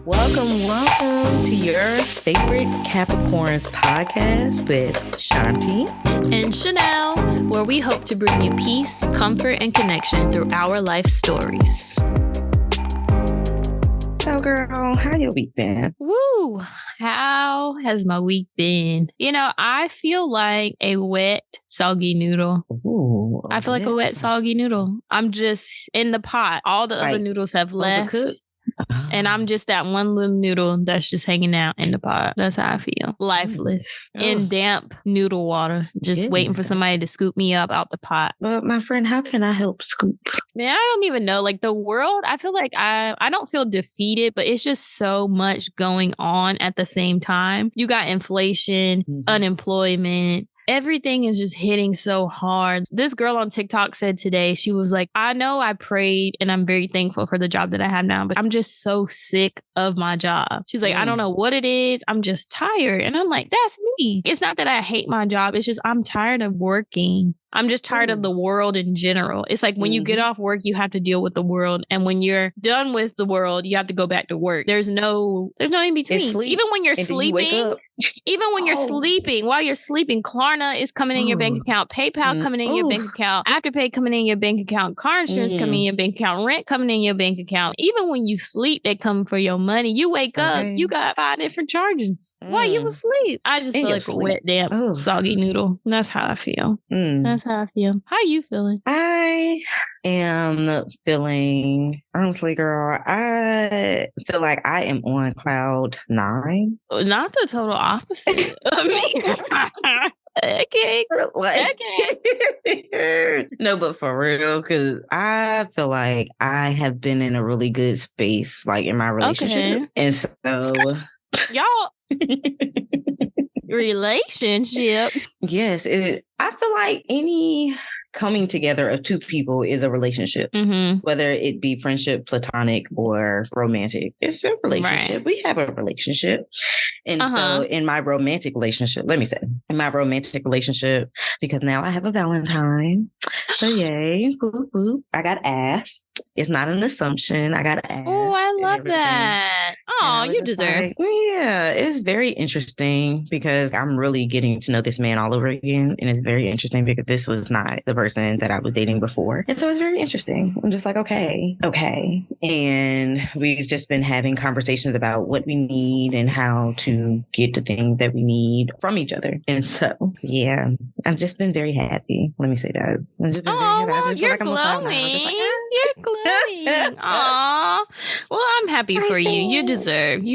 Welcome to your Favorite Capricorns podcast with Shanti and Chanel, where we hope to bring you peace, comfort, and connection through our life stories. So, girl, how your week been? Woo! How has my week been? You know, I feel like a wet, soggy noodle. Ooh, I feel like a wet, soggy noodle. I'm just in the pot. All the other noodles have left. Overcooked? And I'm just that one little noodle that's just hanging out in the pot. That's how I feel. Lifeless. In damp noodle water. Just waiting for somebody to scoop me up out the pot. Well, my friend, how can I help scoop? Man, I don't even know. Like the world, I feel like I don't feel defeated, but it's just so much going on at the same time. You got inflation, unemployment. Everything is just hitting so hard. This girl on TikTok said today, she was like, I know I prayed and I'm very thankful for the job that I have now, but I'm just so sick of my job. She's like, I don't know what it is. I'm just tired. And I'm like, that's me. It's not that I hate my job. It's just I'm tired of working. I'm just tired of the world in general. It's like when you get off work, you have to deal with the world. And when you're done with the world, you have to go back to work. There's no in between. Even when you're sleeping, while you're sleeping, Klarna is coming in your bank account, PayPal coming in your bank account, Afterpay coming in your bank account, car insurance coming in your bank account, rent coming in your bank account. Even when you sleep, they come for your money. You wake up, you got 5 different charges while you asleep. I just feel like a wet, damp, soggy noodle. That's how I feel. That's how I feel. How are you feeling? I am feeling, honestly, girl, I feel like I am on cloud 9. Not the total opposite of me. Okay. No, but for real, because I feel like I have been in a really good space, like in my relationship. Okay. And so... Y'all... relationship. Yes. I feel like any coming together of two people is a relationship, whether it be friendship, platonic, or romantic. It's a relationship. Right. We have a relationship. And so in my romantic relationship, because now I have a Valentine. So yay. Whoop, whoop. I got asked. It's not an assumption. I got asked. Oh, I love that. Oh, you deserve. Yeah, it's very interesting because I'm really getting to know this man all over again. And it's very interesting because this was not the person that I was dating before. And so it's very interesting. I'm just like, okay. And we've just been having conversations about what we need and how to get the things that we need from each other. And so, yeah, I've just been very happy. Let me say that. Well, you're glowing. You're glowing. Aw. Well, I'm happy for you. You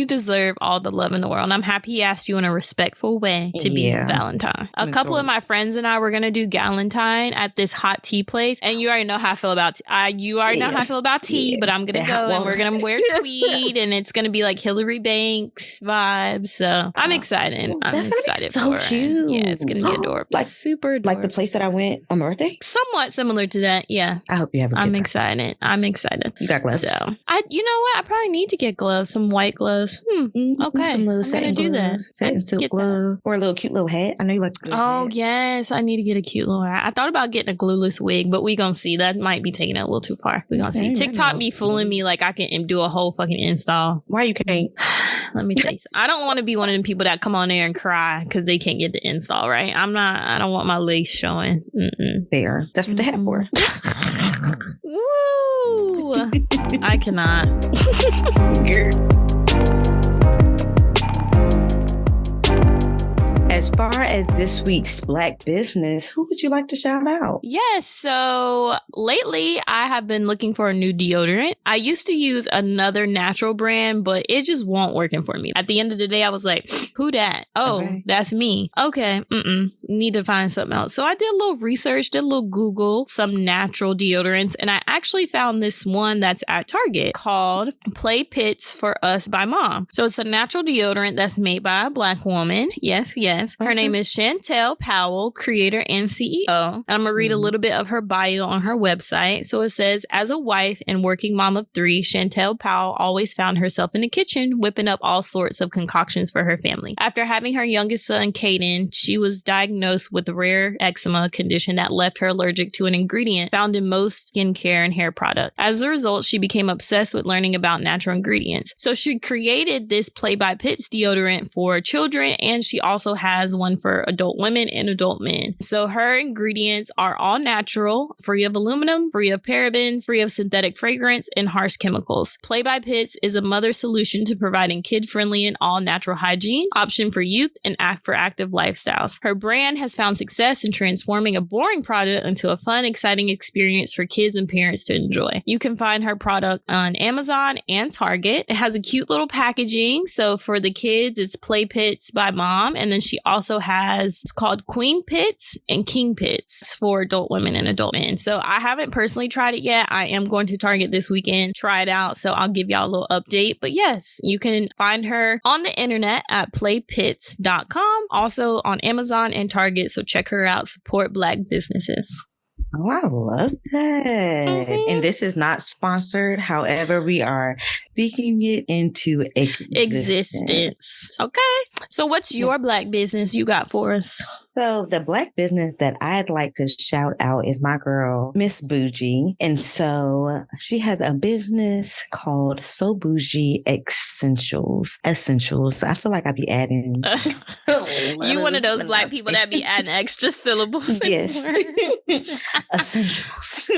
deserve all the love in the world. And I'm happy he asked you in a respectful way to be his Valentine. A couple of my friends and I were going to do Galentine at this hot tea place. And you already know how I feel about tea, but I'm going to go and we're going to wear tweed and it's going to be like Hillary Banks vibes. So I'm excited. I'm excited so for cute. Yeah, it's going to be adorable. Like, super adorable. Like the place that I went on my birthday? Somewhat similar to that, yeah. I hope you have a good time. I'm excited. You got gloves? So, you know what? I probably need to get gloves, some white gloves. Okay. Some little I'm satin do that. Satin silk glove. Or a little cute little hat. I know you like the hat. Yes. I need to get a cute little hat. I thought about getting a glueless wig, but we gonna see. That might be taking it a little too far. We gonna see. TikTok be fooling me like I can do a whole fucking install. Why you can't? Let me tell you something. I don't want to be one of them people that come on there and cry because they can't get the install right. I don't want my legs showing. There. That's what they have for. Woo! I cannot. As far as this week's Black business, who would you like to shout out? Yes. So lately I have been looking for a new deodorant. I used to use another natural brand, but it just won't working for me. At the end of the day, I was like, who that? Oh, that's me. Okay. Need to find something else. So I did a little research, did a little Google, some natural deodorants. And I actually found this one that's at Target called Play Pits for Us by Mom. So it's a natural deodorant that's made by a Black woman. Yes. Capricorns. Her name is Chantel Powell, creator and CEO. And I'm going to read a little bit of her bio on her website. So it says, as a wife and working mom of 3, Chantel Powell always found herself in the kitchen, whipping up all sorts of concoctions for her family. After having her youngest son, Caden, she was diagnosed with a rare eczema condition that left her allergic to an ingredient found in most skincare and hair products. As a result, she became obsessed with learning about natural ingredients. So she created this Play by Pitts deodorant for children, and she also has one for adult women and adult men. So her ingredients are all natural, free of aluminum, free of parabens, free of synthetic fragrance, and harsh chemicals. Play by Pitts is a mother solution to providing kid-friendly and all-natural hygiene option for youth and for active lifestyles. Her brand has found success in transforming a boring product into a fun, exciting experience for kids and parents to enjoy. You can find her product on Amazon and Target. It has a cute little packaging. So for the kids, it's Play Pitts by Mom. And then she also has, it's called Queen Pitts and King Pitts for adult women and adult men. So I haven't personally tried it yet. I am going to Target this weekend, try it out. So I'll give y'all a little update. But yes, you can find her on the internet at playpits.com, also on Amazon and Target. So check her out. Support Black businesses. Oh, I love that. And this is not sponsored. However, we are speaking it into existence. Okay. So what's your Black business you got for us? So the Black business that I'd like to shout out is my girl, Miss Boojie. And so she has a business called So Boojie Essentials. Essentials. I feel like I'd be adding. You one of those Black people that be adding extra syllables. Yes. Essentials.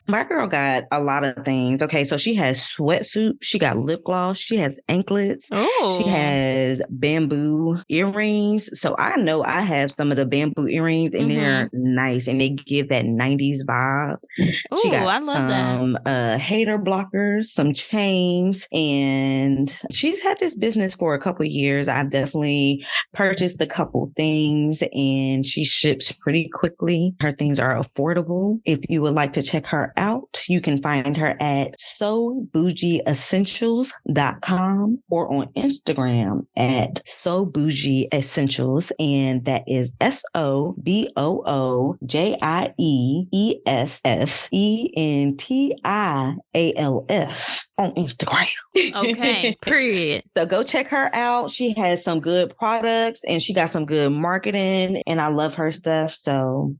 My girl got a lot of things. Okay, so she has sweatsuit, she got lip gloss, she has anklets, she has bamboo earrings. So I know I have some of the bamboo earrings and they're nice and they give that 90s vibe. Ooh, she got I love some hater blockers, some chains, and she's had this business for a couple of years. I've definitely purchased a couple things and she ships pretty quickly. Her things are affordable. If you would like to check her out, you can find her at SoBoojieEssentials.com or on Instagram at SoBoojieEssentials, and that is SoBoojieEssentials on Instagram. Okay, period. So go check her out. She has some good products and she got some good marketing, and I love her stuff. So,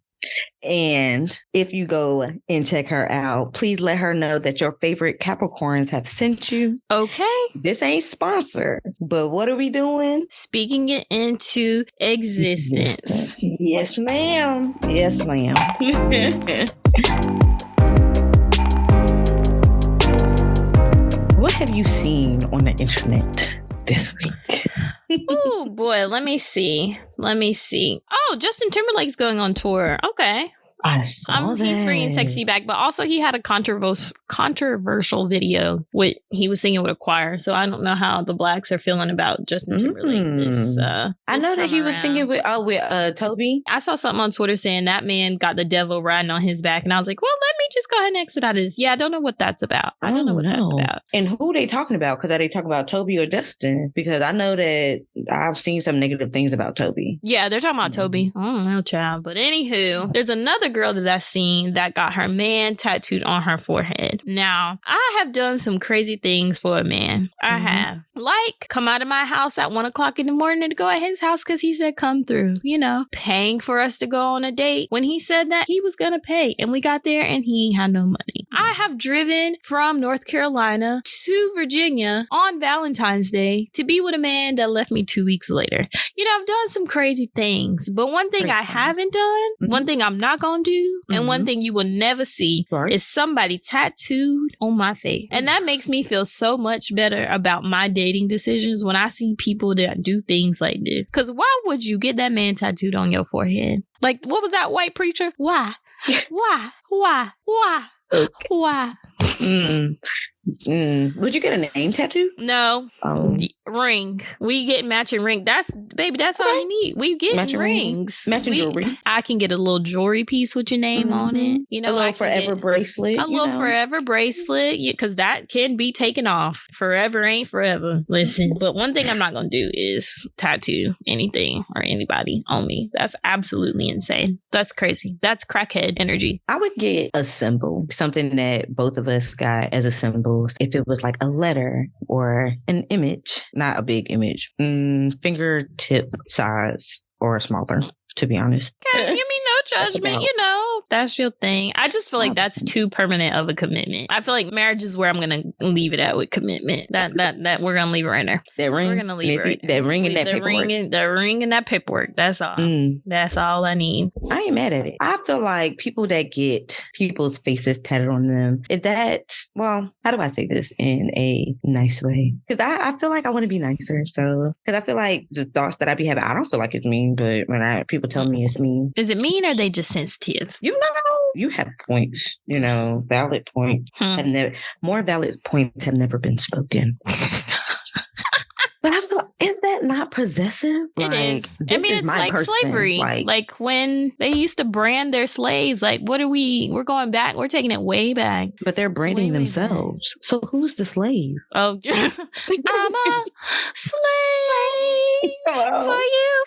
and if you go and check her out, please let her know that your favorite Capricorns have sent you. Okay. This ain't sponsored, but what are we doing? Speaking it into existence. Yes, ma'am. Yes, ma'am. What have you seen on the internet this week? Oh boy, let me see. Oh, Justin Timberlake's going on tour. Okay. I saw that. He's bringing sexy back, but also he had a controversial video with he was singing with a choir. So I don't know how the Blacks are feeling about Justin Timberlake. I know that he was singing with Toby. I saw something on Twitter saying that man got the devil riding on his back, and I was like, well, let me just go ahead and exit out of this. Yeah, I don't know what that's about. I don't know what that's about. And who they talking about? Because are they talking about Toby or Justin? Because I know that I've seen some negative things about Toby. Yeah, they're talking about Toby. I don't know, child. But anywho, there's another girl that I've seen that got her man tattooed on her forehead. Now, I have done some crazy things for a man. I have. Like, come out of my house at 1 o'clock in the morning to go at his house because he said come through. You know, paying for us to go on a date when he said that he was going to pay. And we got there and he had no money. I have driven from North Carolina to Virginia on Valentine's Day to be with a man that left me 2 weeks later. You know, I've done some crazy things. But one thing I haven't done, one thing I'm not going to do, and one thing you will never see is somebody tattooed on my face. And that makes me feel so much better about my dating decisions when I see people that do things like this. Because why would you get that man tattooed on your forehead? Like, what was that white preacher? Why? Why? Okay. Why? Would you get a name tattoo? No. ring. We get matching ring. That's all you need. We get matching rings. Matching jewelry. I can get a little jewelry piece with your name on it. You know, a little forever bracelet. A little forever bracelet, because that can be taken off. Forever ain't forever. Listen, but one thing I'm not gonna do is tattoo anything or anybody on me. That's absolutely insane. That's crazy. That's crackhead energy. I would get a symbol, something that both of us got as a symbol. If it was like a letter or an image, not a big image, fingertip size or smaller, to be honest. Okay, you mean no judgment, you know. That's your thing. I just feel like that's too permanent of a commitment. I feel like marriage is where I'm gonna leave it at with commitment. That we're gonna leave it right there. That ring. We're gonna leave it right there. That ring and that paperwork. The ring and that paperwork. That's all. That's all I need. I ain't mad at it. I feel like people that get people's faces tatted on them, is that, well, how do I say this in a nice way? Because I feel like I want to be nicer. So, because I feel like the thoughts that I be having, I don't feel like it's mean, but when people tell me it's mean. Is it mean or are they just sensitive? You know, you have points, valid points. And more valid points have never been spoken. But I feel, is that not possessive? It is. I mean, it's like slavery. Like when they used to brand their slaves. Like, we're going back. We're taking it way back. But they're branding themselves. So who's the slave? Oh, I'm a slave for you.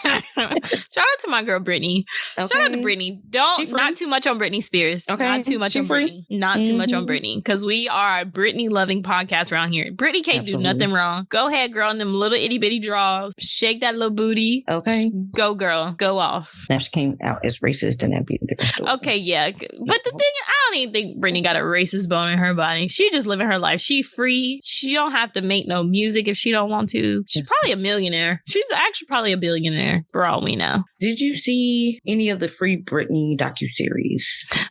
Shout out to my girl Brittany. Okay. Shout out to Brittany. Not too much on Britney Spears. Okay. Not too much on Brittany. Not too much on Brittany. Because we are a Brittany loving podcast around here. Brittany can't do nothing wrong. Go ahead, girl, in them little itty bitty draws. Shake that little booty. Okay. Go, girl. Go off. Now she came out as racist and that'd be a different story. Okay, yeah. But the thing, I don't even think Brittany got a racist bone in her body. She just living her life. She free. She don't have to make no music if she don't want to. She's probably a millionaire. She's actually probably a billionaire for all we know. Did you see any of the Free Britney docuseries?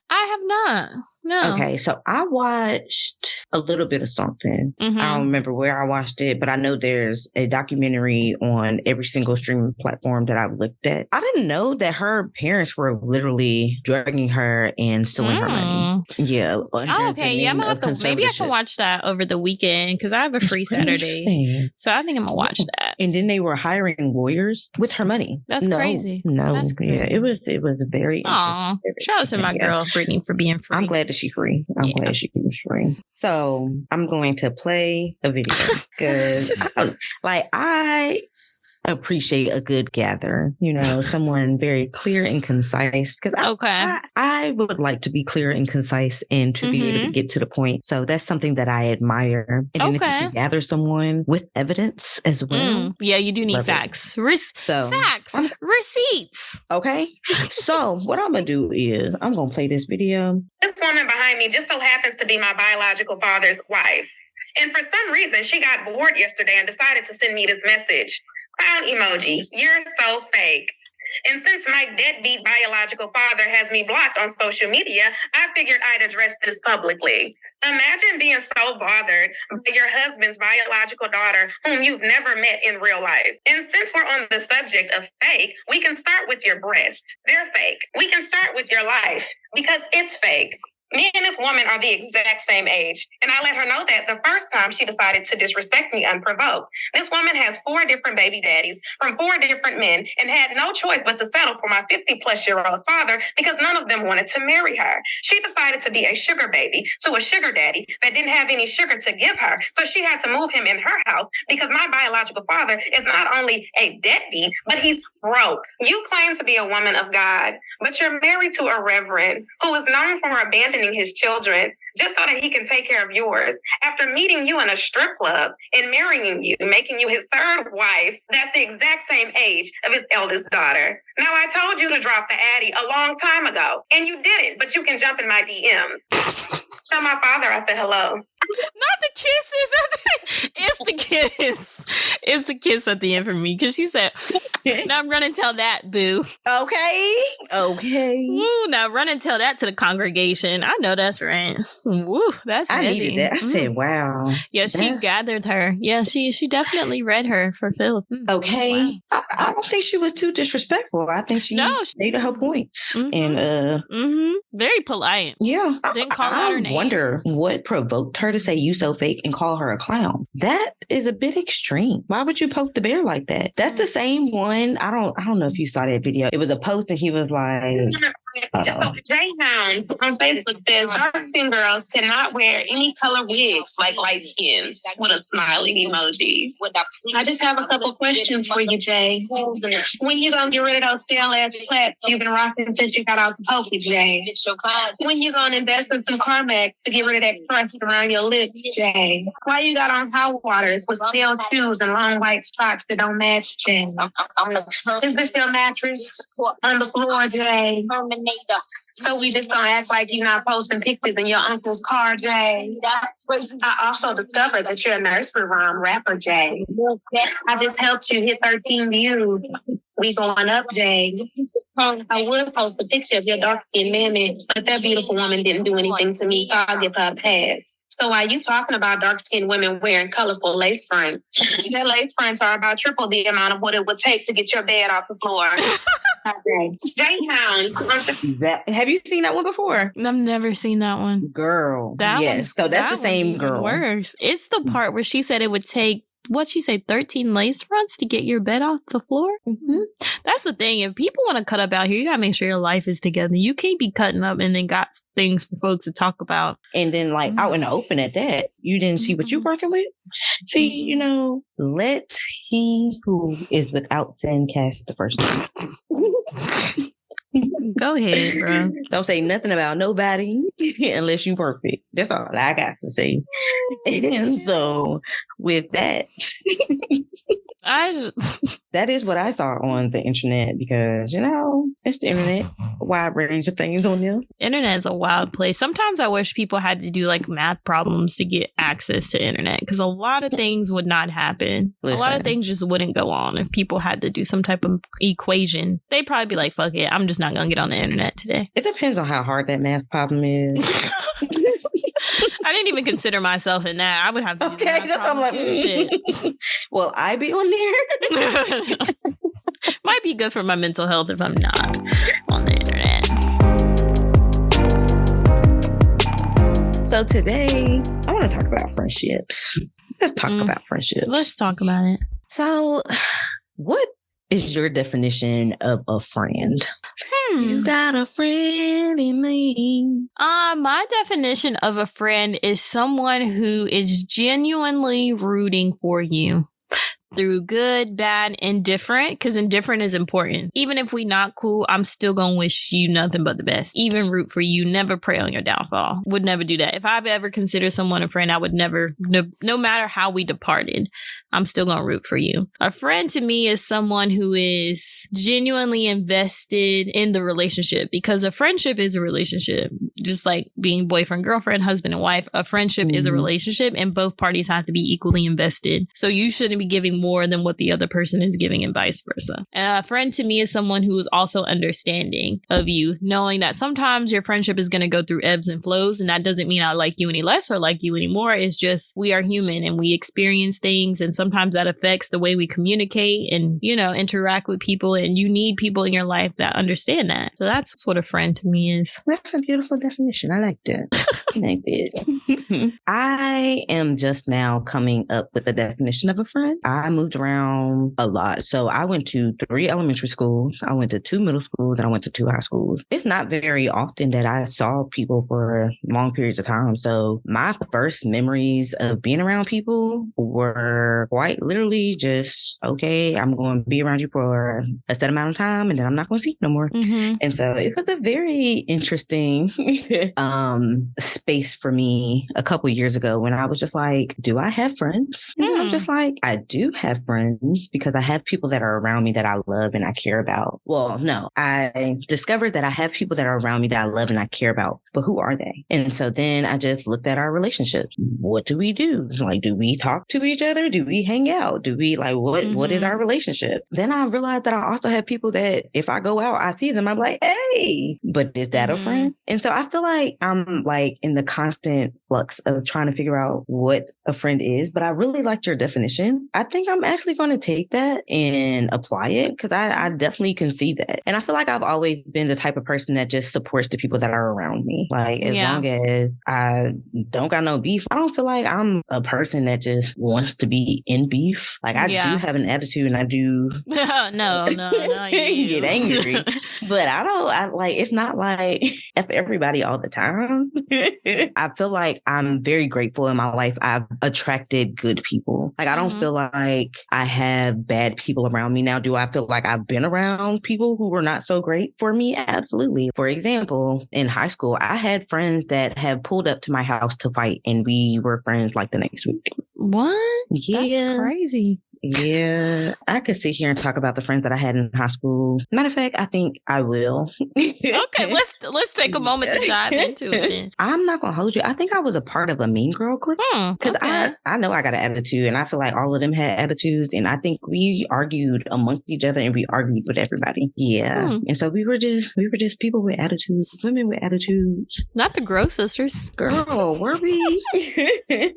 I have not. No. Okay, so I watched a little bit of something. I don't remember where I watched it, but I know there's a documentary on every single streaming platform that I've looked at. I didn't know that her parents were literally drugging her and stealing her money. Yeah. Okay, yeah, I'm gonna have to, maybe I can watch that over the weekend because I have a free Saturday. So I think I'm gonna watch that. And then they were hiring lawyers with her money. That's crazy. No, that's crazy. Yeah, it was a very Aw, shout out to my girl Brittany for being free. I'm glad that she's free. I'm glad she was free. So I'm going to play a video because I appreciate a good gather, someone very clear and concise, because I would like to be clear and concise and to be able to get to the point. So that's something that I admire. And then if you can gather someone with evidence as well. Yeah, you do need facts. Facts. Receipts. Okay. So what I'm going to do is I'm going to play this video. This woman behind me just so happens to be my biological father's wife. And for some reason, she got bored yesterday and decided to send me this message. Clown emoji, you're so fake. And since my deadbeat biological father has me blocked on social media, I figured I'd address this publicly. Imagine being so bothered by your husband's biological daughter whom you've never met in real life. And since we're on the subject of fake, we can start with your breast. They're fake. We can start with your life because it's fake. Me and this woman are the exact same age, and I let her know that the first time she decided to disrespect me unprovoked. This woman has 4 different baby daddies from 4 different men and had no choice but to settle for my 50-plus-year-old father because none of them wanted to marry her. She decided to be a sugar baby to a sugar daddy that didn't have any sugar to give her, so she had to move him in her house because my biological father is not only a deadbeat, but he's broke. You claim to be a woman of God, but you're married to a reverend who is known for abandoning his children just so that he can take care of yours. After meeting you in a strip club and marrying you, making you his 3rd wife, that's the exact same age of his eldest daughter. Now, I told you to drop the Addy a long time ago, and you didn't, but you can jump in my DM. Tell my father I said hello. Not the kisses. It's the kiss. It's the kiss at the end for me because she said, Now run and tell that, boo. Okay. Woo, now run and tell that to the congregation. I know that's right. Woo, that's I heavy. needed that. I said, wow. Yeah, she gathered her. Yeah, she definitely read her for Philip. Okay. Wow. I don't think she was too disrespectful. I think she stated her points. And very polite. Yeah. Didn't call out her name. I wonder what provoked her to say you so fake and call her a clown. That is a bit extreme. Why would you poke the bear like that? That's the same one. I don't know if you saw that video. It was a post and he was like, Jayhound on Facebook says dark skin girls cannot wear any color wigs like light skins with a smiley emoji. I just have a couple questions for you, Jay. When you gonna get rid of those stale ass plaits you've been rocking since you got out the pokey, Jay? When you gonna invest in some Carmex to get rid of that crust around your lips, Jay? Why you got on hot waters with stale shoes and long white socks that don't match, Jay? Is this your mattress on the floor, Jay? So we just gonna act like you're not posting pictures in your uncle's car, Jay? I also discovered that you're a nursery rhyme rapper, Jay. I just helped you hit 13 views. We going up, Jay. I would post a picture of your dark-skinned mammy, but that beautiful woman didn't do anything to me, so I'll give her a pass. So while you talking about dark-skinned women wearing colorful lace fronts, their lace fronts are about triple the amount of what it would take to get your bed off the floor. Jayhound. Have you seen that one before? I've never seen that one. Girl. Yes. So that's the same girl. Worse. It's the part where she said it would take, what'd she say, 13 lace fronts to get your bed off the floor? That's the thing. If people want to cut up out here, you got to make sure your life is together. You can't be cutting up and then got things for folks to talk about. And then out in the open at that, you didn't see what you're working with? See, let he who is without sin cast the first stone. Go ahead, bro. Don't say nothing about nobody unless you perfect. That's all I got to say. And so with that, that is what I saw on the internet because, it's the internet. A wide range of things on there. Internet's a wild place. Sometimes I wish people had to do math problems to get access to internet because a lot of things would not happen. Listen. A lot of things just wouldn't go on if people had to do some type of equation. They'd probably be like, fuck it, I'm just not going to get on the internet today. It depends on how hard that math problem is. I didn't even consider myself in that. I would have to do that. I'm like, shit. Well, I be on there. Might be good for my mental health if I'm not on the internet. So today, I want to talk about friendships. Let's talk about friendships. Let's talk about it. So, what is your definition of a friend? You got a friend in me. My definition of a friend is someone who is genuinely rooting for you. Through good, bad, indifferent, because indifferent is important. Even if we not cool, I'm still gonna wish you nothing but the best. Even root for you, never pray on your downfall. Would never do that. If I've ever considered someone a friend, I would never, no matter how we departed, I'm still gonna root for you. A friend to me is someone who is genuinely invested in the relationship because a friendship is a relationship. Just like being boyfriend, girlfriend, husband, and wife, a friendship is a relationship and both parties have to be equally invested. So you shouldn't be giving more than what the other person is giving and vice versa. And a friend to me is someone who is also understanding of you, knowing that sometimes your friendship is going to go through ebbs and flows. And that doesn't mean I like you any less or like you anymore. It's just we are human and we experience things. And sometimes that affects the way we communicate and, interact with people. And you need people in your life that understand that. So that's what a friend to me is. That's a beautiful definition. I like that. I like it. I am just now coming up with the definition of a friend. I moved around a lot. So I went to 3 elementary schools. I went to 2 middle schools and I went to 2 high schools. It's not very often that I saw people for long periods of time. So my first memories of being around people were quite literally just, okay, I'm going to be around you for a set amount of time and then I'm not going to see you no more. And so it was a very interesting space for me a couple years ago when I was just like, do I have friends? And I'm just like, I do have friends because I have people that are around me that I love and I care about. Well, no, I discovered that I have people that are around me that I love and I care about, but who are they? And so then I just looked at our relationships. What do we do? Like, do we talk to each other? Do we hang out? Do we like, what is our relationship? Then I realized that I also have people that if I go out, I see them, I'm like, hey, but is that a friend? And so I feel like I'm like in the constant flux of trying to figure out what a friend is, but I really liked your definition. I think I'm actually going to take that and apply it because I definitely can see that. And I feel like I've always been the type of person that just supports the people that are around me. Like as long as I don't got no beef, I don't feel like I'm a person that just wants to be in beef. Like I do have an attitude and I do no, get angry, but I like, it's not like F everybody all the time. I feel like I'm very grateful in my life. I've attracted good people. Like I don't feel like I have bad people around me now. Do I feel like I've been around people who were not so great for me? Absolutely. For example, in high school, I had friends that have pulled up to my house to fight and we were friends like the next week. What? Yeah. That's crazy. Yeah, I could sit here and talk about the friends that I had in high school. Matter of fact, I think I will. Okay, let's take a moment to dive into it then. I'm not gonna hold you. I think I was a part of a mean girl clique because I know I got an attitude, and I feel like all of them had attitudes, and I think we argued amongst each other, and we argued with everybody. Yeah, and so we were just people with attitudes, women with attitudes. Not the Gross sisters, girl. Were we?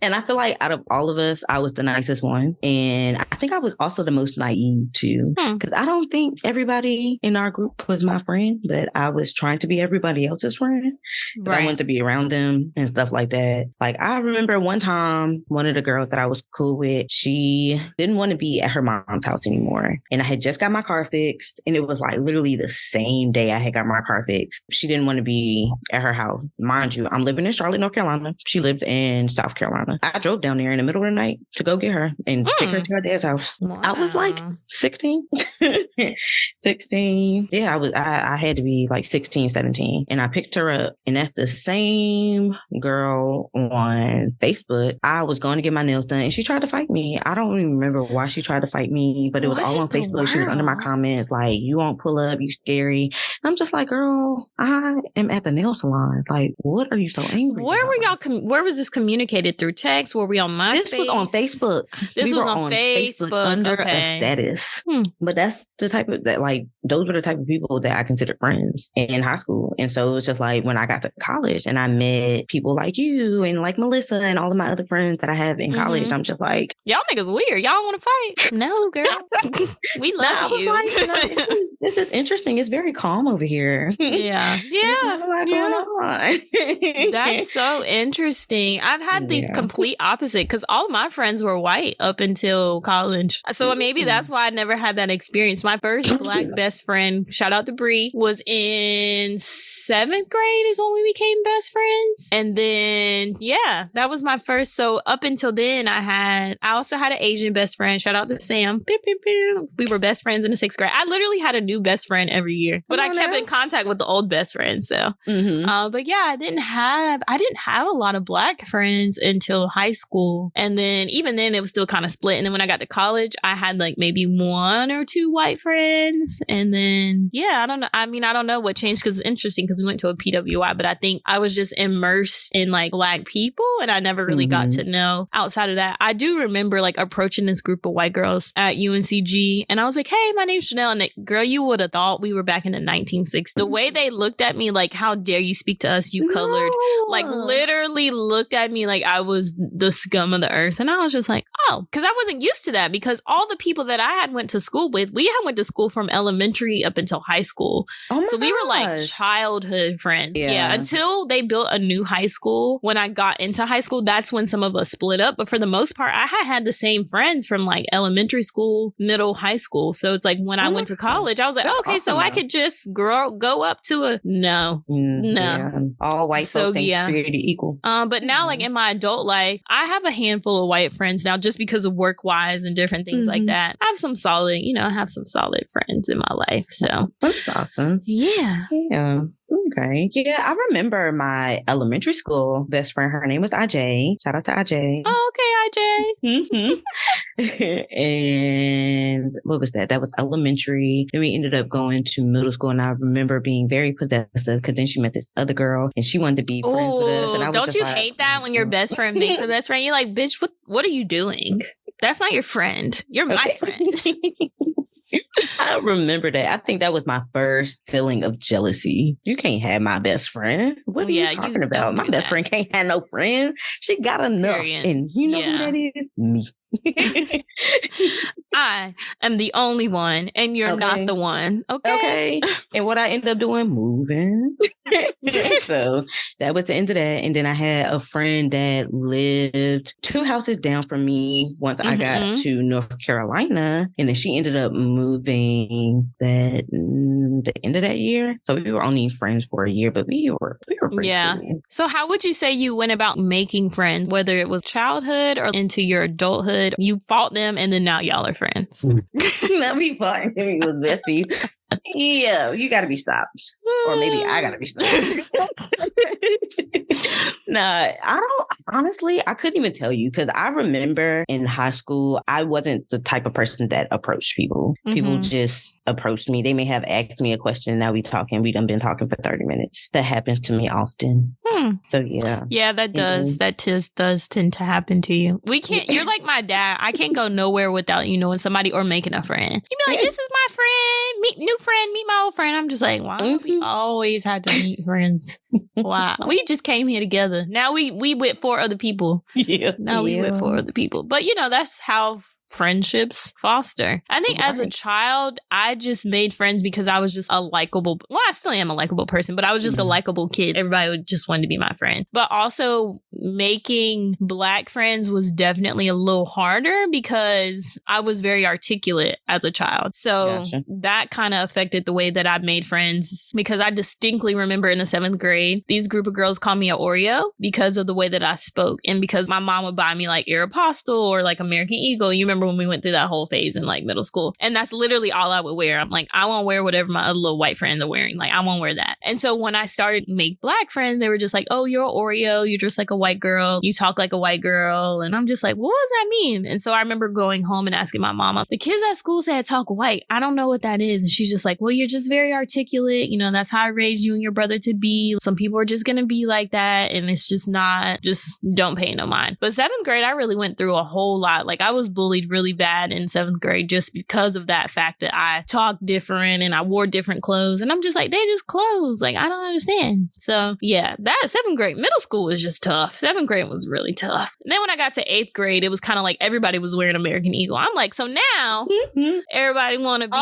And I feel like out of all of us, I was the nicest one, and I think I was also the most naive too, because I don't think everybody in our group was my friend, but I was trying to be everybody else's friend. Right. I wanted to be around them and stuff like that. Like I remember one time, one of the girls that I was cool with, she didn't want to be at her mom's house anymore. And I had just got my car fixed. And it was like literally the same day I had got my car fixed. She didn't want to be at her house. Mind you, I'm living in Charlotte, North Carolina. She lives in South Carolina. I drove down there in the middle of the night to go get her and take her to her dad's house. Wow. I was like 16. 16. Yeah, I had to be like 16, 17. And I picked her up. And that's the same girl on Facebook. I was going to get my nails done and she tried to fight me. I don't even remember why she tried to fight me, but it was all on Facebook. She was under my comments like, you won't pull up, you scary. And I'm just like, girl, I am at the nail salon. Like, what are you so angry Where about? were y'all? Where was this communicated? Through text? Were we on MySpace? This was on Facebook. This was on Facebook. Under a status. But that's the type of that, like, those were the type of people that I considered friends in high school. And so it was just like when I got to college and I met people like you and like Melissa and all of my other friends that I have in college, I'm just like, y'all niggas weird. Y'all want to fight? No, girl. We love you. Like, this is interesting. It's very calm over here. Yeah. There's not a lot going on. That's so interesting. I've had the complete opposite because all of my friends were white up until college. So maybe that's why I never had that experience. My first Black best friend, shout out to Bree, was in 7th grade is when we became best friends. And then, that was my first. So up until then, I also had an Asian best friend. Shout out to Sam. We were best friends in the 6th grade. I literally had a new best friend every year, but I kept in contact with the old best friend. So, but yeah, I didn't have a lot of Black friends until high school. And then even then it was still kind of split. And then when I got to college, I had like maybe 1 or 2 white friends. And then, I don't know. I mean, I don't know what changed because it's interesting because we went to a PWI, but I think I was just immersed in like Black people and I never really got to know outside of that. I do remember like approaching this group of white girls at UNCG and I was like, hey, my name's Chanel. And girl, you would have thought we were back in the 1960s. The way they looked at me like, how dare you speak to us, you colored, like literally looked at me like I was the scum of the earth. And I was just like, oh, because I wasn't used to that because all the people that I had went to school with, we had went to school from elementary up until high school. So we were like childhood friends. Yeah. Until they built a new high school. When I got into high school, that's when some of us split up. But for the most part, I had the same friends from like elementary school, middle, high school. So it's like when I went to college, I was like, okay, awesome, so I could just go up to a no. All white folks ain't created equal. But now like in my adult life, I have a handful of white friends now just because of work wise and different things like that. I have some solid friends in my life. So that's awesome. Yeah. Okay. Yeah, I remember my elementary school best friend. Her name was Aj. Shout out to Aj. Oh, okay, Aj. And what was that? That was elementary. Then we ended up going to middle school, and I remember being very possessive because then she met this other girl and she wanted to be friends with us. And I was don't just you like, hate that when your best friend makes a best friend? You're like, bitch, what are you doing? That's not your friend. You're my friend. I remember that. I think that was my first feeling of jealousy. You can't have my best friend. What are you talking about? My best friend can't have no friends. She got enough. Period. And you know who that is? Me. I am the only one, and you're not the one. Okay. And what I ended up doing, moving. So that was the end of that. And then I had a friend that lived 2 houses down from me once I got to North Carolina. And then she ended up moving the end of that year. So we were only friends for a year, but we were pretty cool. So how would you say you went about making friends, whether it was childhood or into your adulthood? You fought them and then now y'all are friends. Let me fought. It was bestie. Yeah, you got to be stopped. Or maybe I got to be stopped. Nah, I don't, honestly, I couldn't even tell you because I remember in high school, I wasn't the type of person that approached people. People just approached me. They may have asked me a question. Now we talking. We done been talking for 30 minutes. That happens to me often. So yeah. Yeah, that does. That does tend to happen to you. We can't, you're like my dad. I can't go nowhere without you knowing somebody or making a friend. You'd be like, this is my friend. New friend, meet my old friend. I'm just like, why do we always have to meet friends? Wow. We just came here together. Now we with 4 other people. We with 4 other people. But that's how friendships foster. I think as a child, I just made friends because I was just a likable, I still am a likable person, but I was just a likable kid. Everybody would just want to be my friend. But also making Black friends was definitely a little harder because I was very articulate as a child. So that kind of affected the way that I made friends because I distinctly remember in the 7th grade, these group of girls called me an Oreo because of the way that I spoke and because my mom would buy me like Aeropostale or like American Eagle. You remember when we went through that whole phase in like middle school. And that's literally all I would wear. I'm like, I won't wear whatever my other little white friends are wearing. Like, I won't wear that. And so when I started to make Black friends, they were just like, oh, you're an Oreo. You're just like a white girl. You talk like a white girl. And I'm just like, what does that mean? And so I remember going home and asking my mama, the kids at school say I talk white. I don't know what that is. And she's just like, well, you're just very articulate. That's how I raised you and your brother to be. Some people are just going to be like that. And it's just not, just don't pay no mind. But 7th grade, I really went through a whole lot. Like I was bullied really bad in 7th grade just because of that fact that I talked different and I wore different clothes. And I'm just like, they just clothes. Like, I don't understand. So yeah, that 7th grade, middle school was just tough. 7th grade was really tough. And then when I got to 8th grade, it was kind of like everybody was wearing American Eagle. I'm like, so now everybody want to be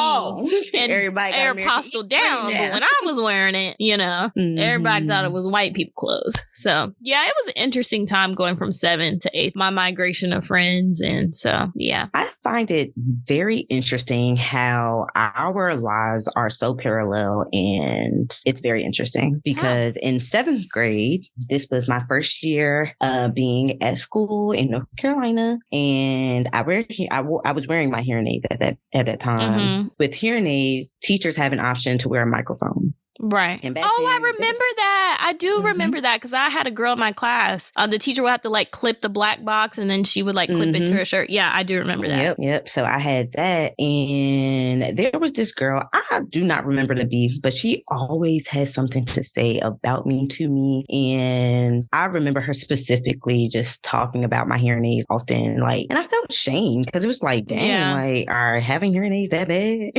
and Aeropostale down. But when I was wearing it, everybody thought it was white people clothes. So yeah, it was an interesting time going from 7th to 8th, my migration of friends. And so, yeah. I find it very interesting how our lives are so parallel, and it's very interesting because in 7th grade, this was my first year being at school in North Carolina, and I was wearing my hearing aids at that time. With hearing aids, teachers have an option to wear a microphone. Right. I remember that. I do remember that because I had a girl in my class. The teacher would have to like clip the black box and then she would like clip it to her shirt. Yeah, I do remember that. Yep. So I had that. And there was this girl, I do not remember the beef, but she always had something to say about me to me. And I remember her specifically just talking about my hearing aids often. Like, and I felt shamed because it was like, dang, like, are having hearing aids that bad?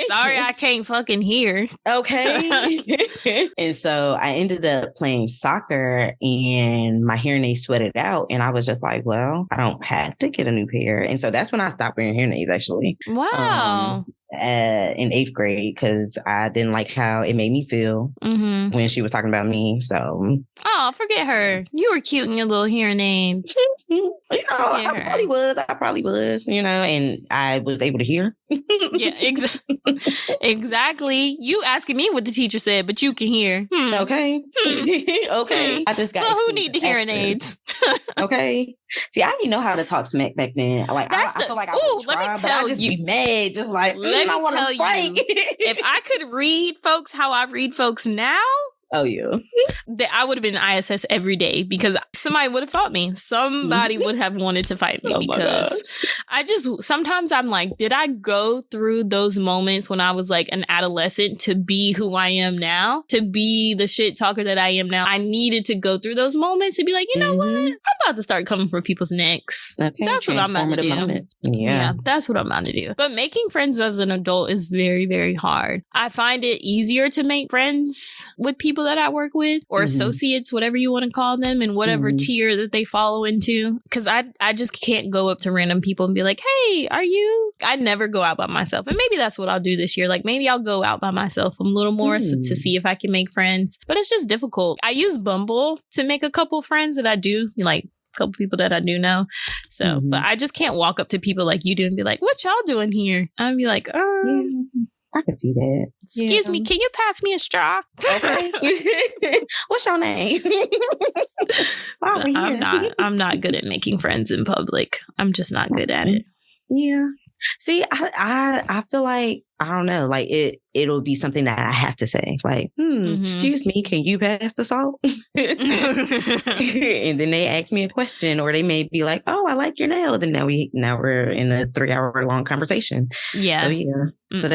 Sorry, I can't fucking hear. Okay. And so I ended up playing soccer and my hearing aids sweated out. And I was just like, well, I don't have to get a new pair. And so that's when I stopped wearing hearing aids, actually. Wow. In 8th grade, because I didn't like how it made me feel when she was talking about me. So, forget her. You were cute in your little hearing aids. I probably was, and I was able to hear. Yeah, exactly. You asking me what the teacher said, but you can hear. Okay. Okay. I just got. So who need the hearing aids? Okay. See, I didn't know how to talk smack back then. Like, I feel like I would try, but I just be mad, just like, let me tell you, if I could read folks how I read folks now, Oh, yeah. That I would have been ISS every day because somebody would have fought me. Somebody would have wanted to fight me because sometimes I'm like, did I go through those moments when I was like an adolescent to be who I am now, to be the shit talker that I am now? I needed to go through those moments to be like, you know what? I'm about to start coming for people's necks. Okay, that's what I'm about to do. Yeah, that's what I'm about to do. But making friends as an adult is very, very hard. I find it easier to make friends with people that I work with or associates, whatever you want to call them, in whatever tier that they follow into. Because I just can't go up to random people and be like, hey, are you? I never go out by myself. And maybe that's what I'll do this year. Like maybe I'll go out by myself a little more to see if I can make friends. But it's just difficult. I use Bumble to make a couple friends that I do, like a couple people that I do know. So, but I just can't walk up to people like you do and be like, what y'all doing here? I'd be like, I can see that. Excuse me, can you pass me a straw? Okay. What's your name? I'm not good at making friends in public. I'm just not good at it. Yeah. See, I feel like, I don't know, like it'll be something that I have to say, like, excuse me, can you pass the salt? And then they ask me a question, or they may be like, oh, I like your nails. And now we're in a 3-hour long conversation. Yeah. So, yeah. So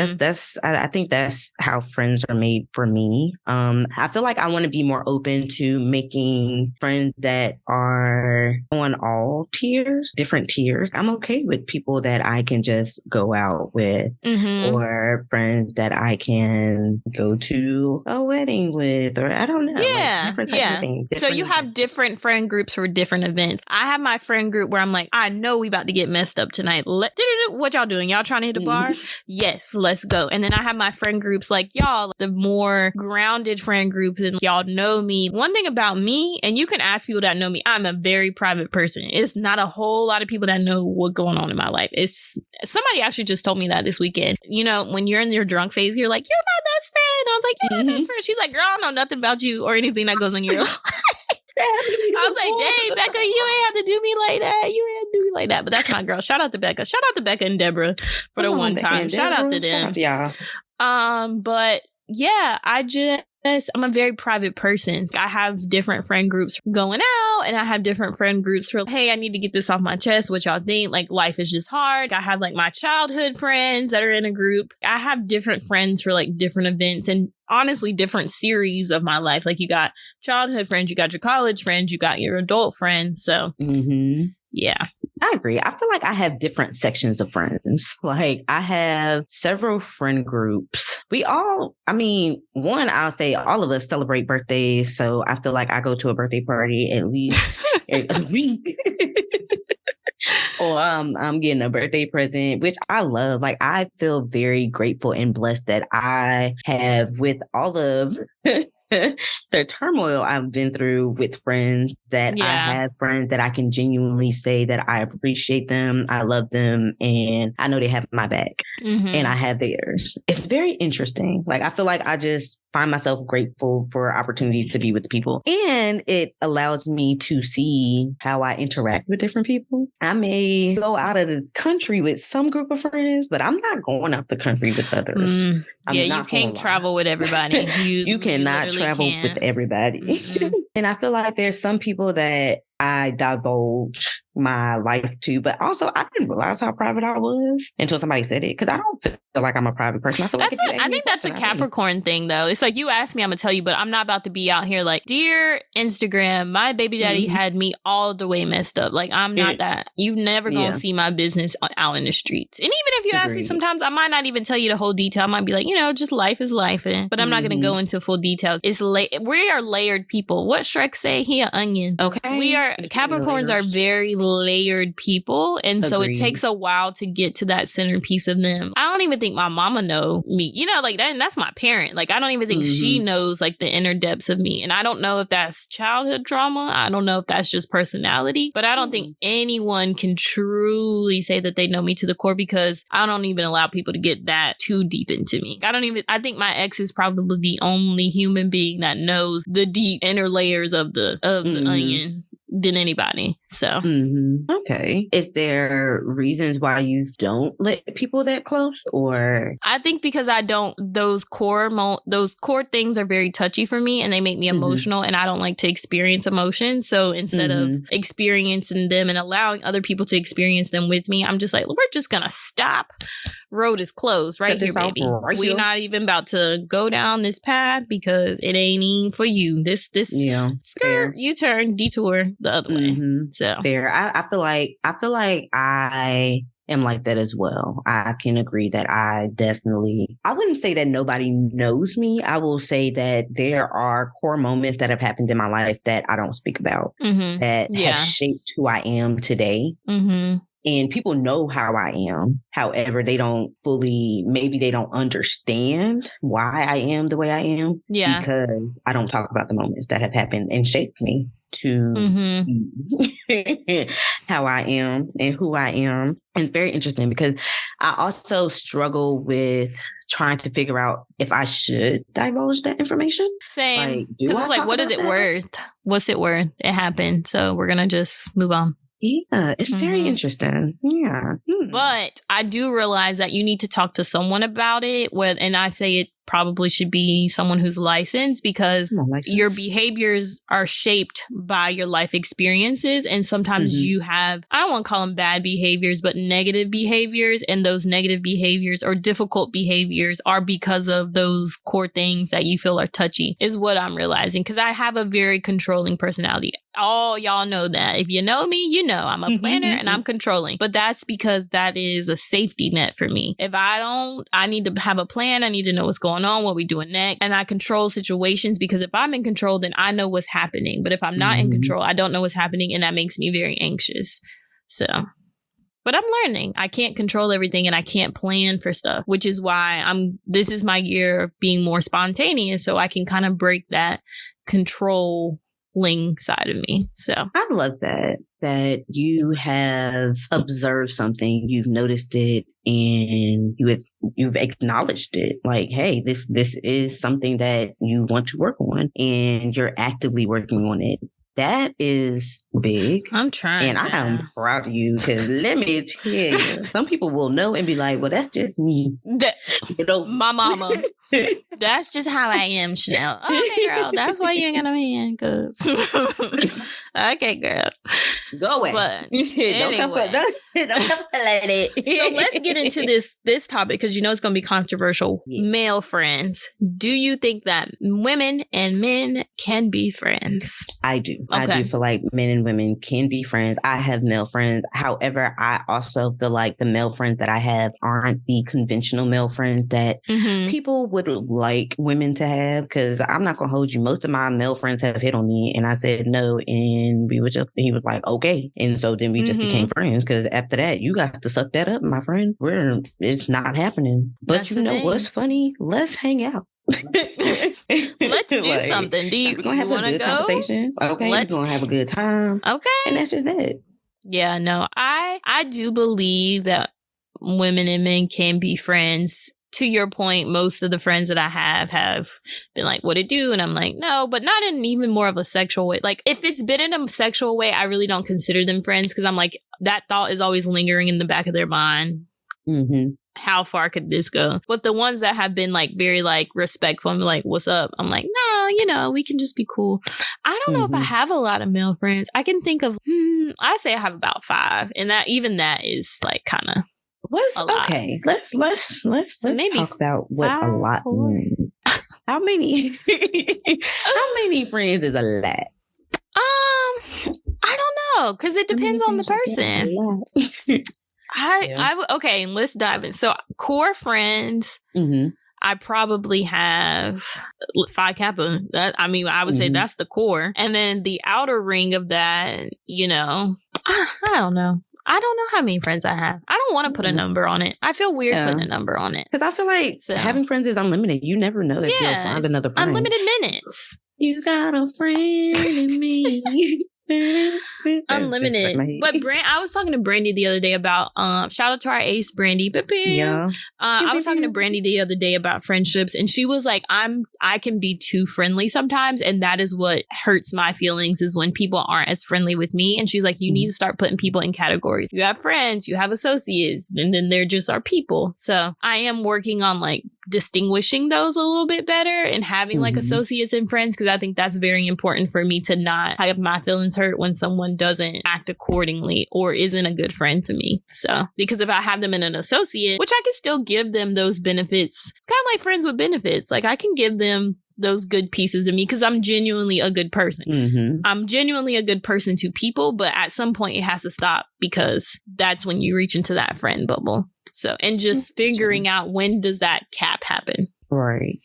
I think that's how friends are made for me. I feel like I want to be more open to making friends that are on all tiers, different tiers. I'm okay with people that I can just go out with, or friends that I can go to a wedding with, or I don't know. Yeah. Like different things. So you have different friend groups for different events. I have my friend group where I'm like, I know we about to get messed up tonight. What y'all doing? Y'all trying to hit the bar? Yes, let's go. And then I have my friend groups like y'all, the more grounded friend groups, and y'all know me. One thing about me, and you can ask people that know me, I'm a very private person. It's not a whole lot of people that know what's going on in my life. It's somebody actually just told me that this weekend. You know, when you're in your drunk phase, you're like, you're my best friend. I was like, you're my best friend. She's like, girl, I don't know nothing about you or anything that goes on your life. I was like, dang, Becca, you ain't have to do me like that. You ain't have to do me like that. But that's my girl. Shout out to Becca. Shout out to Becca and Deborah for the one time. Shout out to them. Shout out, y'all. But yeah, I'm a very private person. I have different friend groups going out, and I have different friend groups for, hey, I need to get this off my chest. What y'all think? Like, life is just hard. I have like my childhood friends that are in a group. I have different friends for like different events and honestly different series of my life. Like you got childhood friends, you got your college friends, you got your adult friends. So yeah. I agree. I feel like I have different sections of friends. Like I have several friend groups. I'll say all of us celebrate birthdays. So I feel like I go to a birthday party at least a week. Or I'm getting a birthday present, which I love. Like I feel very grateful and blessed that I have, with all of the turmoil I've been through with friends, that I have friends that I can genuinely say that I appreciate them, I love them, and I know they have my back, and I have theirs. It's very interesting. Like I feel like I just find myself grateful for opportunities to be with people, and it allows me to see how I interact with different people. I may go out of the country with some group of friends, but I'm not going out the country with others. You can't travel with everybody. You cannot travel with everybody. And I feel like there's some people that I divulge my life to, but also I didn't realize how private I was until somebody said it, because I don't feel like I'm a private person. I feel I think that's a Capricorn thing, though. It's like, you ask me, I'm gonna tell you, but I'm not about to be out here like, dear Instagram, my baby daddy had me all the way messed up. Like, I'm not that. You never gonna see my business out in the streets. And even if you ask me, sometimes I might not even tell you the whole detail. I might be like, just life is life, but I'm not gonna go into full detail. We are layered people. What Shrek say? He an onion. Okay. Capricorns are very layered people, and so it takes a while to get to that centerpiece of them. I don't even think my mama know me, like that. And that's my parent. Like, I don't even think she knows like the inner depths of me. And I don't know if that's childhood trauma. I don't know if that's just personality, but I don't think anyone can truly say that they know me to the core, because I don't even allow people to get that too deep into me. I think my ex is probably the only human being that knows the deep inner layers of the onion. than anybody. So Okay. Is there reasons why you don't let people that close, or? I think because I don't, those core things are very touchy for me, and they make me emotional, and I don't like to experience emotions. So instead of experiencing them and allowing other people to experience them with me, I'm just like, we're just gonna stop. Road is closed right here, baby. We're not even about to go down this path because it ain't even for you. This skirt, you turn, detour the other way. So fair. I feel like I am like that as well. I can agree that I wouldn't say that nobody knows me. I will say that there are core moments that have happened in my life that I don't speak about that have shaped who I am today. And people know how I am. However, maybe they don't understand why I am the way I am. Yeah. Because I don't talk about the moments that have happened and shaped me to how I am and who I am. And it's very interesting because I also struggle with trying to figure out if I should divulge that information. Same. Because it's like, what is it worth? What's it worth? It happened. So we're going to just move on. Yeah, it's very interesting. Yeah. But I do realize that you need to talk to someone about it. And I say it probably should be someone who's licensed, because your behaviors are shaped by your life experiences. And sometimes you have, I don't want to call them bad behaviors, but negative behaviors. And those negative behaviors or difficult behaviors are because of those core things that you feel are touchy, is what I'm realizing. Because I have a very controlling personality. All y'all know that. If you know me, you know I'm a planner and I'm controlling. But that's because that is a safety net for me. If I don't, I need to have a plan. I need to know what's going on, what we doing next. And I control situations because if I'm in control, then I know what's happening. But if I'm not in control, I don't know what's happening. And that makes me very anxious. So, but I'm learning. I can't control everything and I can't plan for stuff, which is why this is my year of being more spontaneous. So I can kind of break that control side of me. So I love that you have observed something, you've noticed it, and you've acknowledged it. Like, hey, this is something that you want to work on, and you're actively working on it. That is big. I'm trying. And I am proud of you, because let me tell you, some people will know and be like, well, that's just me. My mama. That's just how I am, Chanel. Okay, girl. That's why you ain't got no man. Okay, girl. Go away. But don't come for it. So let's get into this topic, because you know it's going to be controversial. Yes. Male friends. Do you think that women and men can be friends? I do. Okay. I do feel like men and women can be friends. I have male friends. However, I also feel like the male friends that I have aren't the conventional male friends that people would like women to have, because I'm not going to hold you. Most of my male friends have hit on me and I said no, and he was like, okay. And so then we just became friends, because after that, you got to suck that up, my friend. It's not happening. But that's, you know what's funny? Let's hang out. Let's do something. Do you want to go? Conversation. Okay, we're going to have a good time. Okay. And that's just it. Yeah, no, I do believe that women and men can be friends. To your point, most of the friends that I have been like, what it do? And I'm like, no, but not in even more of a sexual way. Like, if it's been in a sexual way, I really don't consider them friends, because I'm like, that thought is always lingering in the back of their mind. How far could this go? But the ones that have been like very like respectful and like, what's up? I'm like, no, we can just be cool. I don't know if I have a lot of male friends. I can think of, I say I have about 5, and that is like kind of. Okay. Let's maybe talk about what a lot means. How many friends is a lot? I don't know, because it depends on the person. Okay, let's dive in. So core friends, I probably have Phi Kappa. I would say that's the core. And then the outer ring of that, I don't know. I don't know how many friends I have. I don't want to put a number on it. I feel weird putting a number on it. Because I feel like having friends is unlimited. You never know that you'll find another friend. Unlimited minutes. You got a friend in me. Unlimited unlimited. But I was talking to Brandy the other day about shout out to our ace Brandy. Yeah. I was talking to Brandy the other day about friendships, and she was like, I can be too friendly sometimes, and that is what hurts my feelings is when people aren't as friendly with me. And she's like, you need to start putting people in categories. You have friends, you have associates, and then there just are people. So I am working on like distinguishing those a little bit better and having like associates and friends, because I think that's very important for me to not have my feelings hurt when someone doesn't act accordingly or isn't a good friend to me. So because if I have them in an associate, which I can still give them those benefits, it's kind of like friends with benefits. Like I can give them those good pieces of me because I'm genuinely a good person. I'm genuinely a good person to people, but at some point it has to stop because that's when you reach into that friend bubble. So, and just figuring out when does that cap happen. Right.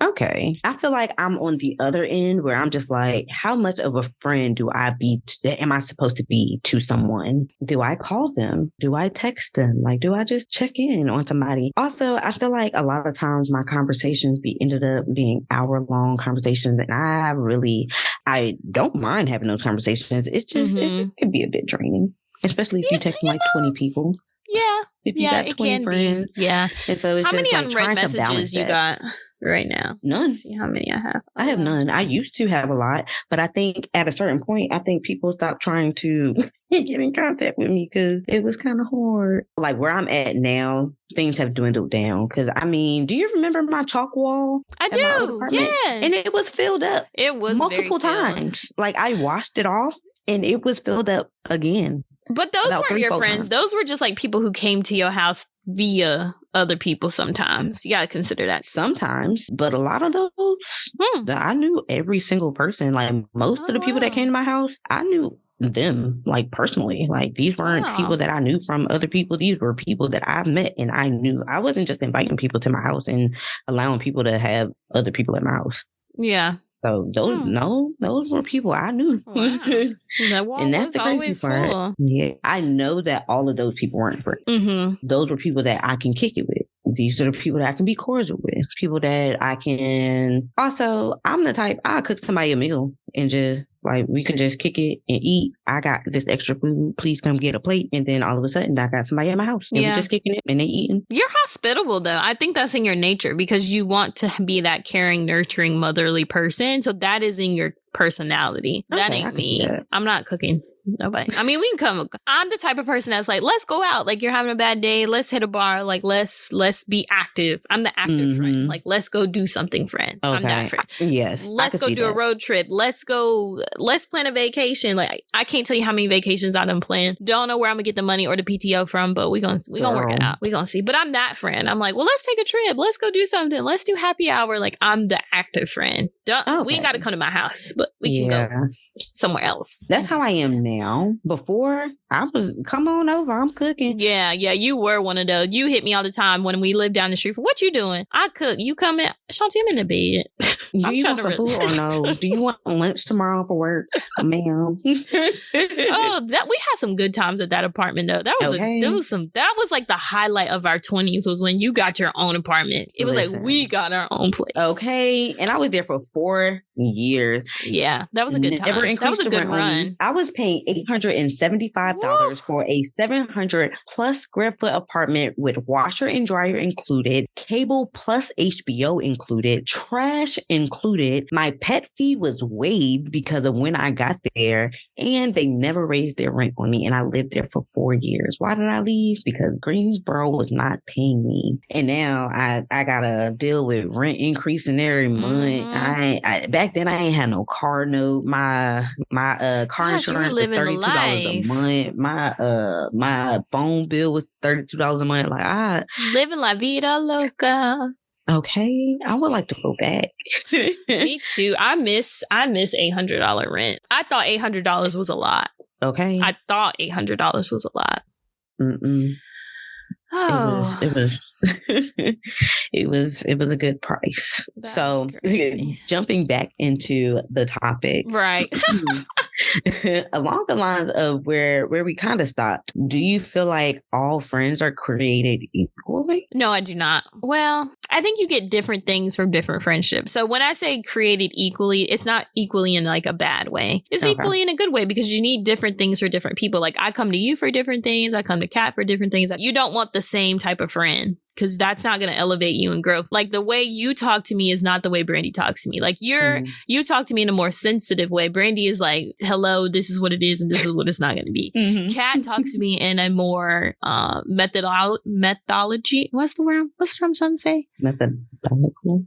Okay. I feel like I'm on the other end where I'm just like, how much of a friend am I supposed to be to someone? Do I call them? Do I text them? Like, do I just check in on somebody? Also, I feel like a lot of times my conversations ended up being hour-long conversations, and I don't mind having those conversations. It's just, it could be a bit draining, especially if you text like 20 people. Yeah. If you got 20 friends. Yeah. And so it's how just many like unread messages you got right now? None. Let's see how many I have. I have none. I used to have a lot, but I think at a certain point, I think people stopped trying to get in contact with me because it was kind of hard. Like where I'm at now, things have dwindled down. Because I mean, do you remember my chalk wall? I do. Yeah. And it was filled up. It was multiple times. Like I washed it off and it was filled up again. But those weren't your friends. Those were just like people who came to your house via other people sometimes. You got to consider that. Sometimes. But a lot of those, I knew every single person. Like most of the people that came to my house, I knew them like personally. Like these weren't people that I knew from other people. These were people that I met and I knew. I wasn't just inviting people to my house and allowing people to have other people at my house. Yeah. So those were people I knew. Wow. And that's the crazy part. Full. Yeah. I know that all of those people weren't friends. Those were people that I can kick it with. These are the people that I can be cordial with. People that I can also, I'm the type, I'll cook somebody a meal and just like we can just kick it and eat. I got this extra food. Please come get a plate. And then all of a sudden I got somebody at my house and we just kicking it and they eating. You're hospitable though. I think that's in your nature because you want to be that caring, nurturing, motherly person. So that is in your personality. That ain't me. I'm not cooking. Nobody. I mean, we can come. I'm the type of person that's like, let's go out. Like you're having a bad day. Let's hit a bar. Like let's be active. I'm the active friend. Like let's go do something, friend. Okay. I'm that friend. Yes. Let's go do a road trip. Let's plan a vacation. Like I can't tell you how many vacations I done planned. Don't know where I'm gonna get the money or the PTO from, but we gonna work it out. We gonna see. But I'm that friend. I'm like, well, let's take a trip. Let's go do something. Let's do happy hour. Like I'm the active friend. We ain't got to come to my house, but we can go somewhere else. That's how I am now. Before I was, come on over, I'm cooking. Yeah, you were one of those. You hit me all the time when we lived down the street. What you doing? I cook. You come in, Shanti, I'm in the bed. Do you want some food or no? Do you want lunch tomorrow for work, ma'am? We had some good times at that apartment though. That was like the highlight of our 20s was when you got your own apartment. It was like we got our own place. Okay, and I was there for 4 years. Yeah, that was a good time. That was a good run. I was paying $875 for a 700 plus square foot apartment with washer and dryer included, cable plus HBO included, trash included. My pet fee was waived because of when I got there, and they never raised their rent on me. And I lived there for 4 years. Why did I leave? Because Greensboro was not paying me. And now I gotta deal with rent increasing every month. Back then I ain't had no car note. My car insurance was $32 a month. My phone bill was $32 a month. Like living la vida loca. Okay, I would like to go back. Me too. I miss $800 rent. I thought $800 was a lot. Okay, I thought $800 was a lot. Oh. It was it was a good price. So jumping back into the topic, right? Along the lines of where we kind of stopped, do you feel like all friends are created equally? No, I do not. Well, I think you get different things from different friendships. So when I say created equally, it's not equally in like a bad way. It's equally in a good way because you need different things for different people. Like I come to you for different things. I come to Kat for different things. You don't want the same type of friend, because that's not going to elevate you in growth. Like the way you talk to me is not the way Brandy talks to me. Like you talk to me in a more sensitive way. Brandy is like, hello, this is what it is and this is what it's not going to be. Kat talks to me in a more methodology. What's the word I'm trying to say? Methodological?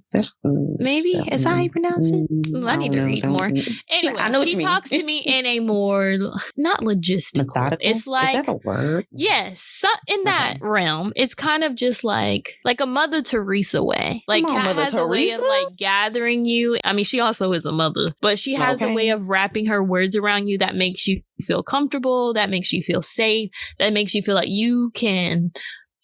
Maybe? Is that how you pronounce it? I need to read more. Anyway, she talks to me in a more, not logistical. Methodical? It's like, is that a word? Yes. In that realm, it's kind of just like a Mother Teresa way. Like Kat has a way of like gathering you. I mean, she also is a mother, but she has a way of wrapping her words around you that makes you feel comfortable, that makes you feel safe, that makes you feel like you can,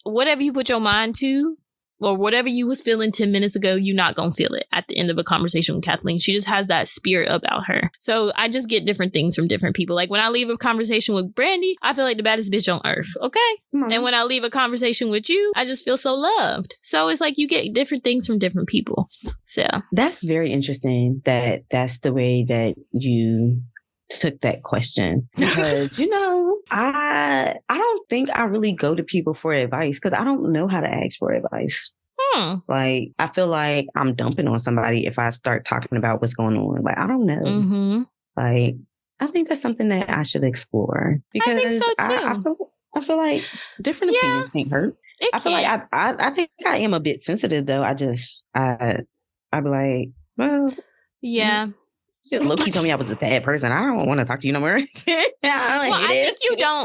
whatever you put your mind to, or whatever you was feeling 10 minutes ago, you're not going to feel it at the end of a conversation with Kathleen. She just has that spirit about her. So I just get different things from different people. Like when I leave a conversation with Brandy, I feel like the baddest bitch on earth. Okay. And when I leave a conversation with you, I just feel so loved. So it's like you get different things from different people. So that's very interesting that that's the way that you took that question, because I don't think I really go to people for advice because I don't know how to ask for advice. Like I feel like I'm dumping on somebody if I start talking about what's going on. Like I don't know. Like I think that's something that I should explore, because I think so too. I feel like different opinions can't hurt. I feel like I think I am a bit sensitive though. I'd be like, well, yeah. Loki told me I was a bad person. I don't want to talk to you no more. I think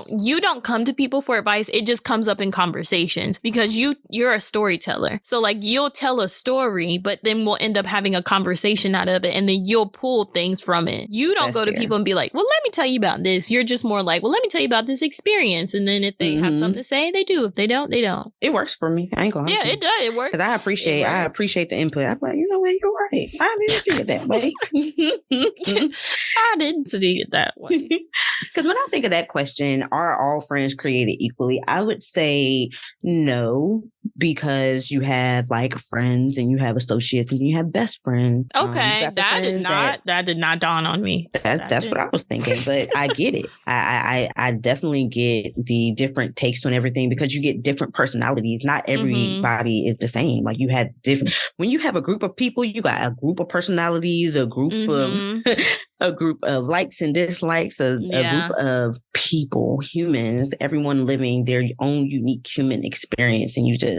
you don't come to people for advice. It just comes up in conversations because you're a storyteller. So like you'll tell a story, but then we'll end up having a conversation out of it, and then you'll pull things from it. You don't go to people and be like, well, let me tell you about this. You're just more like, well, let me tell you about this experience. And then if they have something to say, they do. If they don't, they don't. It works for me. I ain't going to. Yeah, it does. It works. Because I appreciate the input. I'm like, you know what? You're right. I didn't see it that way. I didn't see it that way. Because when I think of that question, are all friends created equally? I would say no, because you have like friends and you have associates and you have best friends. Okay, that did not dawn on me. That's what I was thinking, but I get it. I definitely get the different takes on everything, because you get different personalities. Not everybody is the same. Like you have different. When you have a group of people, you got a group of personalities, a group of likes and dislikes, a group of people, humans, everyone living their own unique human experience, and you just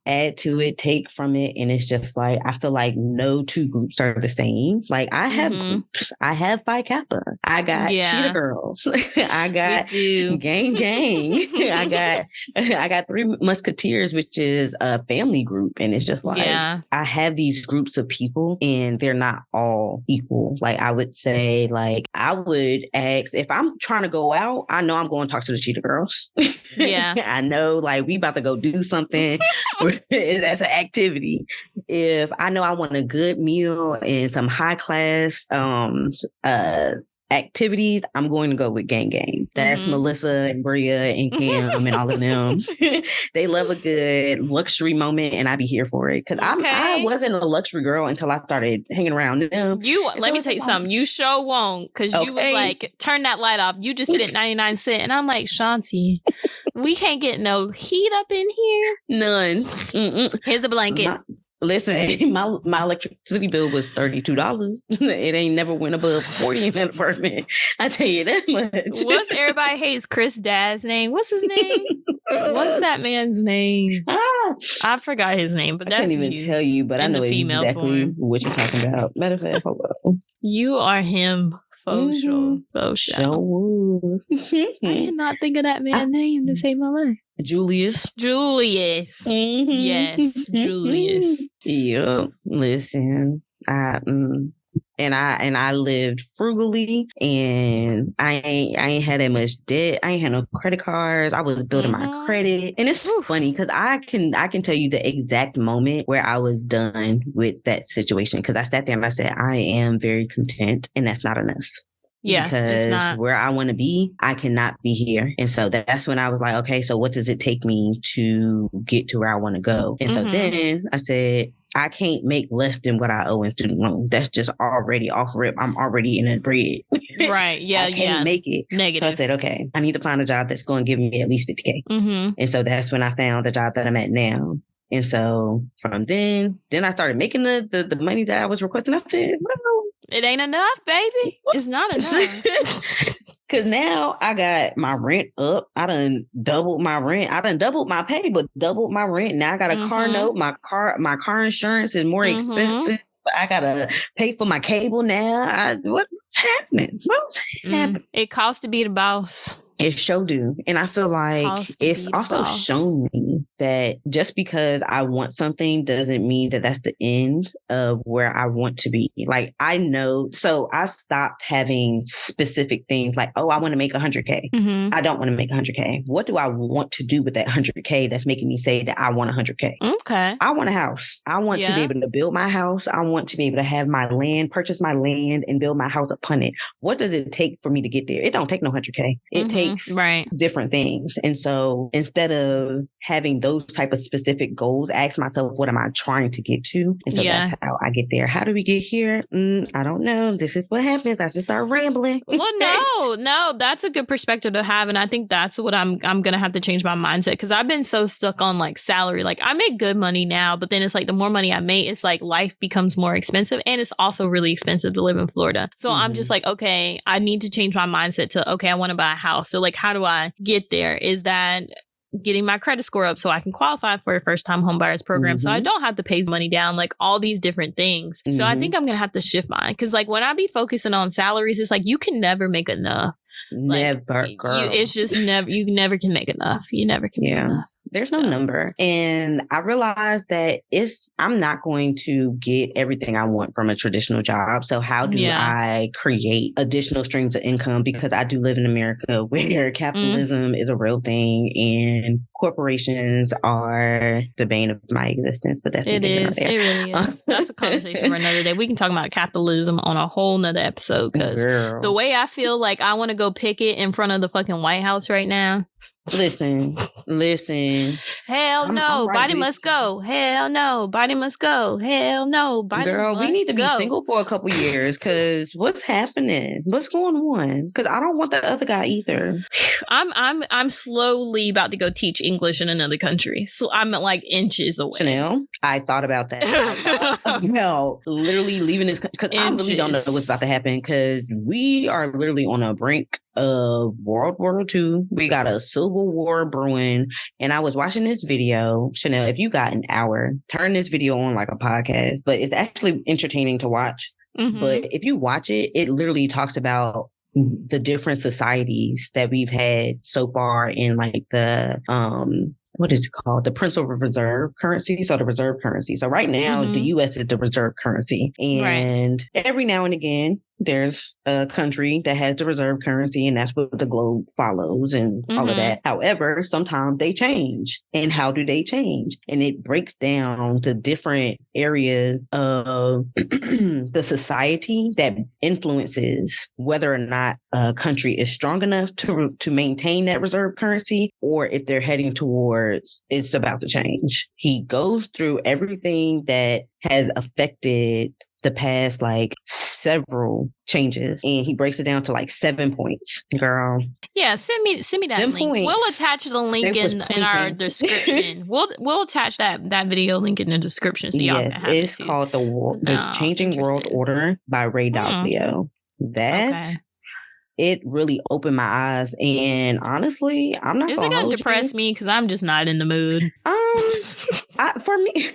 add to it, take from it, and it's just like I feel like no two groups are the same. Like I have groups. I have Phi Kappa. I got Cheetah Girls. I got Gang. I got Three Musketeers, which is a family group, and it's just like I have these groups of people, and they're not all equal. Like I would say, like I would ask if I'm trying to go out. I know I'm going to talk to the Cheetah Girls. I know, like we about to go do something. That's an activity. If I know I want a good meal and some high class activities, I'm going to go with Gang. That's Melissa and Bria and Cam and all of them. They love a good luxury moment, and I be here for it, because I wasn't a luxury girl until I started hanging around them. Let me tell you something. You sure won't, because you was like, turn that light off. You just spent 99 cents, and I'm like, Shanti, we can't get no heat up in here. None. Here's a blanket. Listen, my electricity bill was $32. It ain't never went above 40 in that apartment. I tell you that much. What's everybody hates Chris' dad's name? What's his name? What's that man's name? I forgot his name, but I can't even tell you, but I know exactly what you're talking about. Matter of fact, hold on. You are him. Faux sure. I cannot think of that man's name to save my life. Julius. Yes, Julius. Yeah. Listen, I lived frugally, and I ain't had that much debt. I ain't had no credit cards. I was building my credit, and it's funny because I can tell you the exact moment where I was done with that situation, because I sat there and I said, I am very content, and that's not enough. Yeah, because where I want to be, I cannot be here. And so that's when I was like, okay, so what does it take me to get to where I want to go? And so then I said, I can't make less than what I owe in student loan. That's just already off rip. I'm already in a red. Right. Yeah. I can't make it. Negative. So I said, okay, I need to find a job that's going to give me at least $50K. And so that's when I found the job that I'm at now. And so from then I started making the money that I was requesting. I said, well, it ain't enough, baby. It's not enough. Cause now I got my rent up. I done doubled my rent. I done doubled my pay, but doubled my rent. Now I got a car note. My car insurance is more expensive. I gotta pay for my cable now. What's happening? What's happening? It costs to be the boss. It sure do. And I feel like it's also shown me that just because I want something doesn't mean that that's the end of where I want to be. Like, I know. So I stopped having specific things like, oh, I want to make 100K. I don't want to make 100K. What do I want to do with that 100K that's making me say that I want 100K? Okay. I want a house. I want to be able to build my house. I want to be able to have my land, purchase my land and build my house upon it. What does it take for me to get there? It don't take no 100K. It takes different things. And so instead of having those type of specific goals, ask myself, what am I trying to get to? And so that's how I get there. How do we get here? I don't know. This is what happens. I just start rambling. Well, no, that's a good perspective to have. And I think that's what I'm going to have to change my mindset, because I've been so stuck on like salary. Like, I make good money now, but then it's like the more money I make, it's like life becomes more expensive, and it's also really expensive to live in Florida. So I'm just like, okay, I need to change my mindset to, okay, I want to buy a house. So like, how do I get there? Is that getting my credit score up so I can qualify for a first-time homebuyers program, so I don't have to pay money down, like all these different things. So I think I'm going to have to shift mine, because like when I be focusing on salaries, it's like you can never make enough. Never, girl. It's just never, you never can make enough. You never can make enough. There's no number. And I realized that I'm not going to get everything I want from a traditional job. So how do I create additional streams of income? Because I do live in America where capitalism is a real thing and corporations are the bane of my existence. But that's it is. It really is. That's a conversation for another day. We can talk about capitalism on a whole nother episode, because the way I feel like I want to go picket in front of the fucking White House right now. Listen. Hell no, Biden must go. Hell no, Biden must go. Hell no, Biden Girl, we need to be single for a couple years, because what's happening? What's going on? Because I don't want that other guy either. I'm slowly about to go teach English in another country. So I'm like inches away. Chanel, I thought about that. Literally leaving this country, because I really don't know what's about to happen, because we are literally on a brink of World War II. We got a civil war brewing. And I was watching this video. Chanel, if you got an hour, turn this video on like a podcast, but it's actually entertaining to watch. But if you watch it, it literally talks about the different societies that we've had so far in like the what is it called? The principal reserve currency. So the reserve currency. So right now, the U.S. is the reserve currency. And every now and again, there's a country that has the reserve currency, and that's what the globe follows and all of that. However, sometimes they change. And how do they change? And it breaks down the different areas of the society that influences whether or not a country is strong enough to maintain that reserve currency, or if they're heading towards it's about to change. He goes through everything that has affected the past like several changes, and he breaks it down to like 7 points. Girl, yeah, send me that link. Points. We'll attach the link in our description. We'll attach that video link in the description, so y'all can have it's called the Changing World Order by Ray Dalio. It really opened my eyes, and honestly, I'm not. Is it gonna depress me? Because I'm just not in the mood. For me.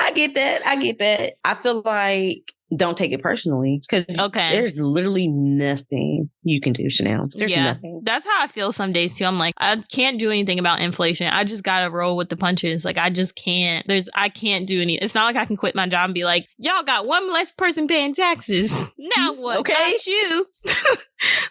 I get that. I feel like don't take it personally, because there's literally nothing you can do, Chanel. There's nothing. That's how I feel some days too. I'm like, I can't do anything about inflation. I just gotta roll with the punches. Like, I just can't. I can't do any. It's not like I can quit my job and be like, y'all got one less person paying taxes. Now what? Okay. Not you.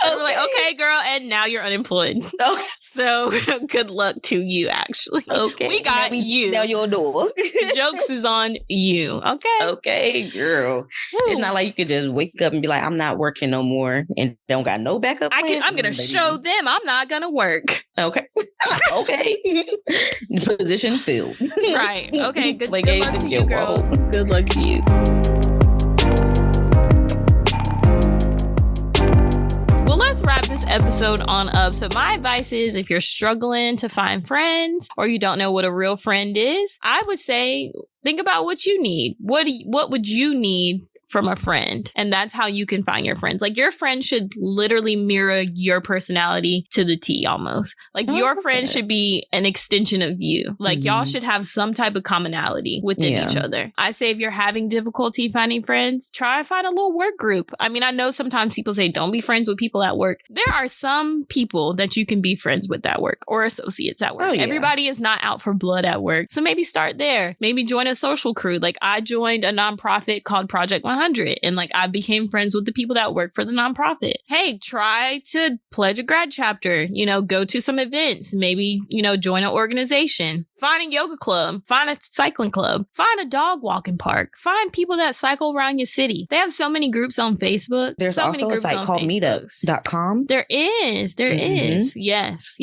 I'm like, okay, Okay, girl. And now you're unemployed. Okay. So good luck to you, actually. Okay. We got you. Now your door. Jokes is on you. Okay. Okay, girl. Woo. It's not like you could just wake up and be like, I'm not working no more and don't got no backup plan. I'm going to show them I'm not going to work. Okay. Okay. Position filled. Right. Okay. Good luck to you, your girl. role. Good luck to you. Well, let's wrap this episode on up. So my advice is, if you're struggling to find friends or you don't know what a real friend is, I would say think about what you need. What would you need from a friend? And that's how you can find your friends. Like, your friend should literally mirror your personality to the T almost. Like, your friend should be an extension of you. Like, y'all should have some type of commonality within each other. I say, if you're having difficulty finding friends, try and find a little work group. I mean, I know sometimes people say don't be friends with people at work. There are some people that you can be friends with at work, or associates at work. Everybody is not out for blood at work. So maybe start there. Maybe join a social crew. Like, I joined a nonprofit called Project 100. And like, I became friends with the people that work for the nonprofit. Hey, try to pledge a grad chapter, go to some events, maybe, join an organization, find a yoga club, find a cycling club, find a dog walking park, find people that cycle around your city. They have so many groups on Facebook. There's so also many groups a site on called meetups.com. There is. Yes.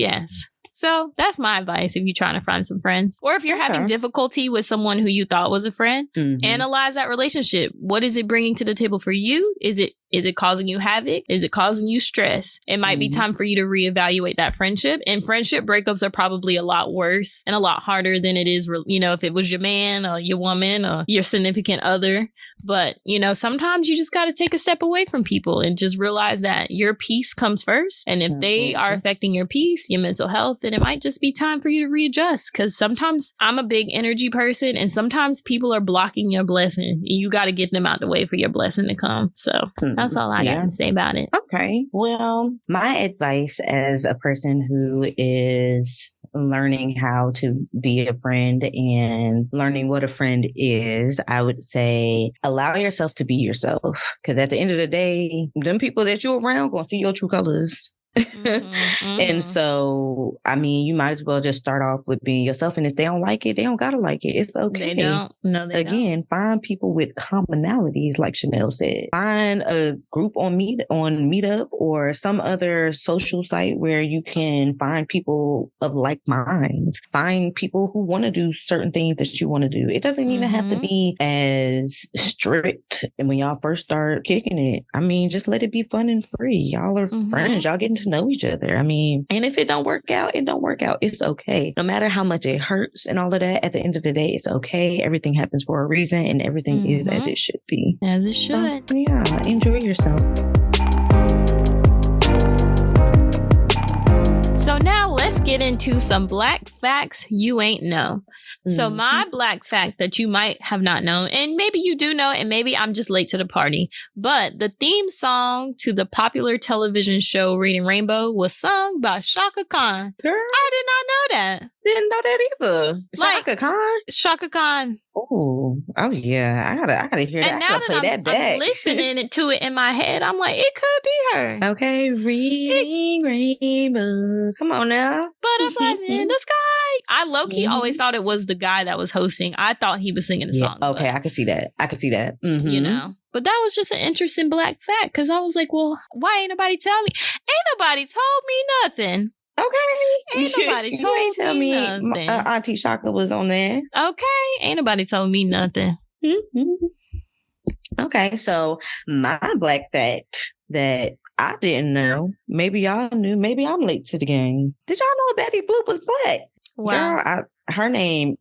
So that's my advice if you're trying to find some friends. Or if you're having difficulty with someone who you thought was a friend, analyze that relationship. What is it bringing to the table for you? Is it causing you havoc? Is it causing you stress? It might be time for you to reevaluate that friendship. And friendship breakups are probably a lot worse and a lot harder than it is, if it was your man or your woman or your significant other. But, sometimes you just got to take a step away from people and just realize that your peace comes first. And if they are affecting your peace, your mental health, then it might just be time for you to readjust. Because sometimes I'm a big energy person, and sometimes people are blocking your blessing. You got to get them out the way for your blessing to come. So that's all I got to say about it. Okay. Well, my advice as a person who is learning how to be a friend and learning what a friend is, I would say allow yourself to be yourself. Because at the end of the day, them people that you're around going to see your true colors. And so, I mean, you might as well just start off with being yourself. And if they don't like it, they don't gotta like it. It's okay. They don't. No, they Again, find people with commonalities, like Chanel said. Find a group on Meetup or some other social site where you can find people of like minds. Find people who want to do certain things that you want to do. It doesn't even have to be as strict. And when y'all first start kicking it, I mean, just let it be fun and free. Y'all are friends. Y'all getting to know each other. I mean, and if it don't work out, it don't work out. It's okay. No matter how much it hurts and all of that, at the end of the day, it's okay. Everything happens for a reason and everything is as it should be. As it should. So, yeah, enjoy yourself. So now let's get into some black facts you ain't know. So my black fact that you might have not known, and maybe you do know, and maybe I'm just late to the party, but the theme song to the popular television show Reading Rainbow was sung by Shaka Khan. Girl, I did not know that. didn't know that either. Shaka Khan? Shaka Khan. Oh yeah. I gotta hear that. And I now gotta play that back. I'm listening to it in my head, I'm like, it could be her. Okay, Reading Rainbow. Come on now. Butterflies in the sky. I low-key always thought it was the guy that was hosting. I thought he was singing the song. Okay, I can see that. But that was just an interesting black fact, because I was like, well, why ain't nobody tell me? Ain't nobody told me nothing. Okay. Ain't nobody told me nothing. Auntie Shaka was on there. Okay. Ain't nobody told me nothing. Okay, so my black fact that I didn't know, maybe y'all knew, maybe I'm late to the game. Did y'all know Betty Bloop was black? Wow. Girl, her name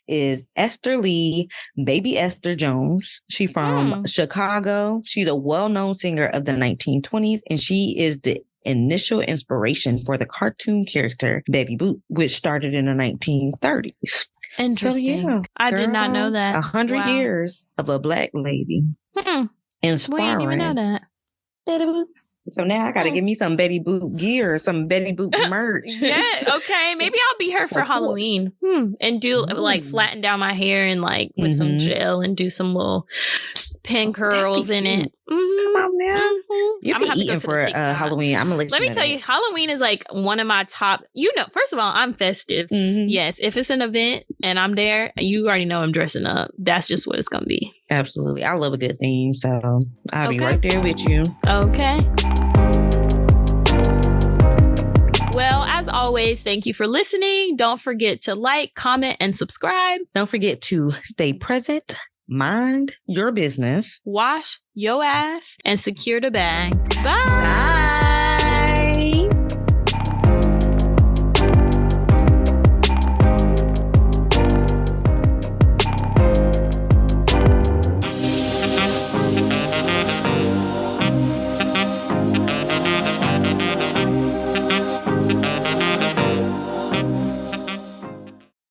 is Esther Lee, Baby Esther Jones. She's from Chicago. She's a well-known singer of the 1920s, and she is the initial inspiration for the cartoon character Betty Boop, which started in the 1930s. Interesting. So, yeah, I did not know that. 100 years of a black lady. Inspiring. We didn't even know that. Betty Boop. So now I got to give me some Betty Boop gear or some Betty Boop merch. Yeah, okay. Maybe I'll be her for Halloween. And do like flatten down my hair and like with some gel and do some little pin curls in it. Come on now. You'll be eating for Halloween. I'm going to let me tell you, Halloween is like one of my top, first of all, I'm festive. Yes. If it's an event and I'm there, you already know I'm dressing up. That's just what it's going to be. Absolutely. I love a good theme. So I'll be right there with you. Okay. Well, as always, thank you for listening. Don't forget to like, comment, and subscribe. Don't forget to stay present, mind your business, wash your ass, and secure the bag. Bye.